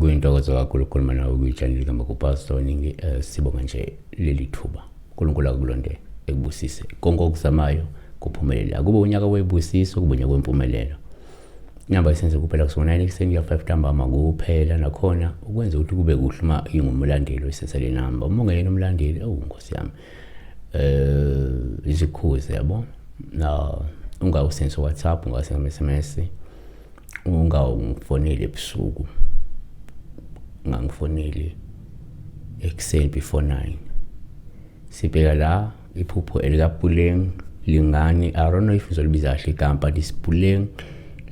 Kuyintokozo kakhulu ukukhuluma nawe kuyitshaneli kaMakupastor ningi sibonga nje leli thuba. uNkulunkulu akulonde ekubusise. Konke okuzamayo kuphumelela. Akube unyaka webusiso kube unyaka wempumelelo. Inamba isenze kuphela kusona 9 ekseni ya 5 ntambama kuphela nakhona ukwenza ukuthi kube kuhle uma ingumlandeli wesesele namba. Uma ungena umlandeli Nkosi yami. Izikhuze yabo. Na ungawusense WhatsApp ungasenza SMS. Ungawufonele ebusuku. Ngangifonele ekseni before 9. Sibheka la iphupho elikaPuleng Lingane. I don't know if uzolibiza kahle igama but isPuleng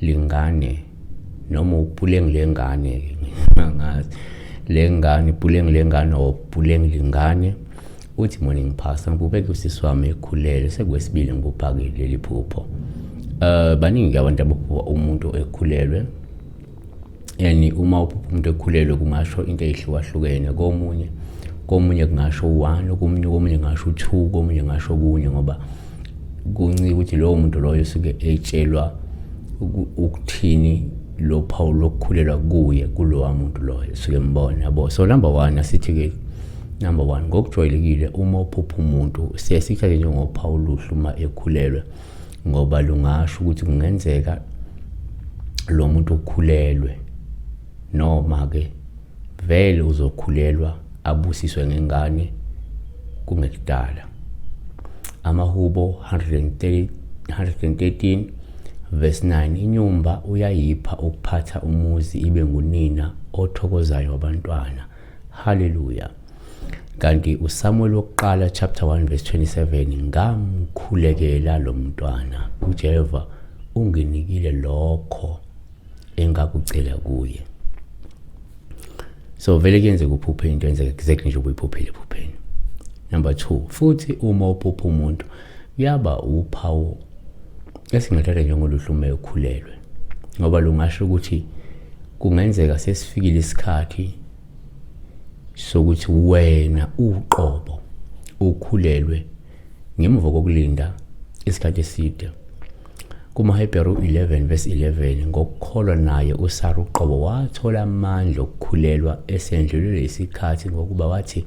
Lingane noma uPuleng Lengane ngazi Lengane Puleng Lengane o Puleng Lingane. Uthi morning pastor ngibubeke usisi wami ekhulele sekwesibili ngibuphakile leli phupho. Baningi abantu abaphupha umuntu ekhulelwe. Yani uma uphupha umuntu ekhulelwe kungasho into ehlukahlukene. Komunye kungasho 1, komunye ngasho 2, komunye ngasho kunye ngoba kuncike ukuthi lowo muntu loyo usuke etshelwa ukuthini lo phawu lokukhulelwa kuye kulowa muntu loyo suke mbona yabo. So number 1 asithi ke number 1 ngokujwayelekile uma uphupha umuntu siyasithatha njengophawu luhluma ekhulelwe ngoba lungasho ukuthi kungenzeka lo muntu ukhulelwe noma ke vele uzokhulelwa abusiswe ngengane kungekudala. Amahubo 113 verse 9 inyumba uyayipha ukuphatha umuzi ibe ngunina othokozayo wabantwana. Hallelujah. Kanti uSamuel wokuqala chapter 1 verse 27 ngamkhulekela lo mntwana uJehova unginikile lokho engakucela kuye. So vele kuyenze kuphuphe into enzeka exactly nje ubuyiphuphile ephupheni. Number 2 futhi uma uphupha umuntu kuyaba uphawu esingathatha njengoluhlume ekhulelwe ngoba lungasho ukuthi kungenzeka sesifikile isikhathi sokuthi wena uqobo ukhulelwe ngemva kokulinda isikhathi eside. KumaHebheru 11 verse 11 ngokukholwa naye uSara uqobo wathola amandla okukhulelwa esendlulile isikhathi ngokuba wathi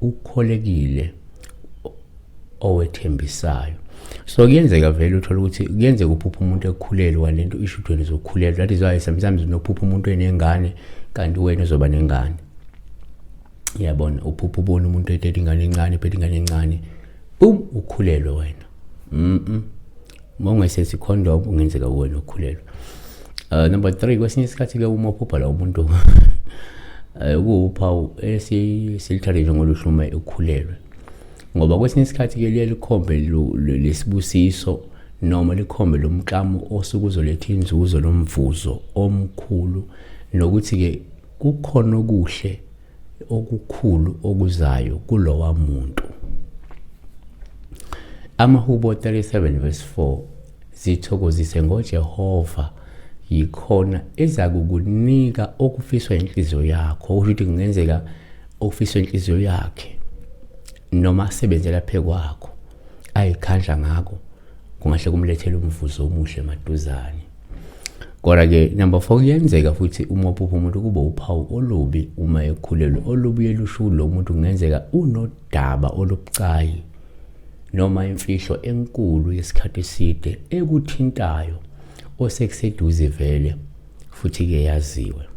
ukholekile owethembisayo. So kuyenzeka vele uthola ukuthi kuyenzeka uphupha umuntu ekhulelwe walento ishudweni zokukhulelwa. That is why sometimes unophupha umuntu enengane kanti wena uzoba nengane. Yabona uphupha ubona umuntu ethethe ingane encane phethe ingane encane ukhulelwe wena. Mongesethi condom ungenzeka wena ukhulelwe. Number 3 kwesinye isikhathi ke uma uphupha la umuntu kuwuphawu esilithathe njengoluhlume ekhulelwe ngoba kwesinye isikhathi ke liye likhombe lesibusiso noma likhombe lomklamo osukuzoletha inzuzo lomvuzo omkhulu nokuthi ke kukhona okuhle okukhulu okuzayo kulowa muntu. Amahubo 37 verse 4 zithokozise ngoJehova yikhona ezakukunika okufiswa inhliziyo yakho. Ukuthi kungenzeka okufiswa inhliziyo yakhe noma asebenzela phe kwakho ayikhandla ngako kungahle kumlethela umvuzo omuhle maduzane. Kodwa ke number 4 kuyenzeka futhi uma uphupha umuntu kube uphawu olubi uma ekhulelwe olubuye lusho lo muntu kungenzeka unodaba olubucayi noma imfihlo enkulu yesikhathi eside ekuthintayo osekuseduze vele futhi ke yaziwe.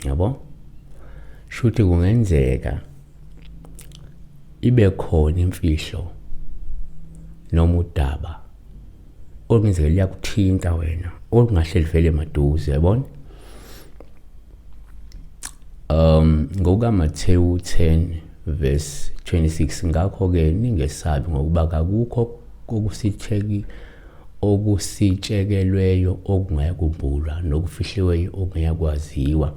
Yabo? Shuthi kungenzeka ibe khona imfihlo noma udaba okungenzeka liyakuthinta wena okungahleli vele emaduze yabona. NgokaMathewu 10 verse 26 ngakho ke ningesabi ngokuba akukho okusitshekelweyo okungayikumbulwa nokufihliweyo okungayakwaziwa.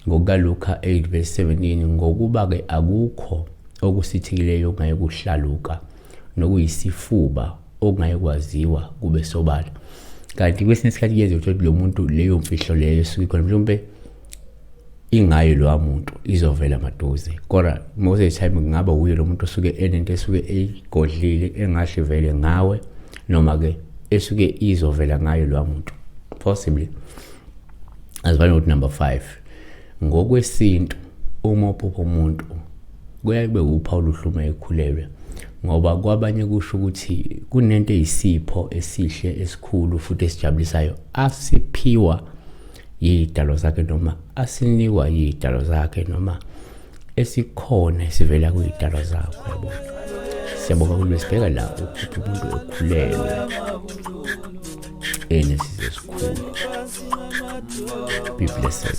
NgokaLuka 8 verse 17 ngokuba ke akukho okusithikileyo okungayikuhlaluka nokuyisifuba okungayikwaziwa kube sobala. Kanti kwesinye isikhathi kuyenzeka ukuthi lo muntu leyo mfihlo leyo suke khona mhlawumbe ingayo lo muntu izovela maduze. Kodwa most of the time kungaba uye lo muntu osuke enento esuke eyigodlile engahle vele ngawe, noma ke esuke izovela ngayo lo muntu possibly. Asifana nokuthi number 5, ngokwesintu uma uphupha umuntu kuyaye kube uphawu luhlume ekhulelwe, ngoba kwabanye kusho ukuthi kunento eyisipho esihle esikhulu futhi esijabulisayo asiphiwa yidalo zakhe noma asinikwa yidalo zakhe noma esikhona esivela kuyidalo zakhe, yabo. Siyabonga kulesibheka la ukuthi umuntu ekhulelwe enesizwe esikhulu. Be blessed.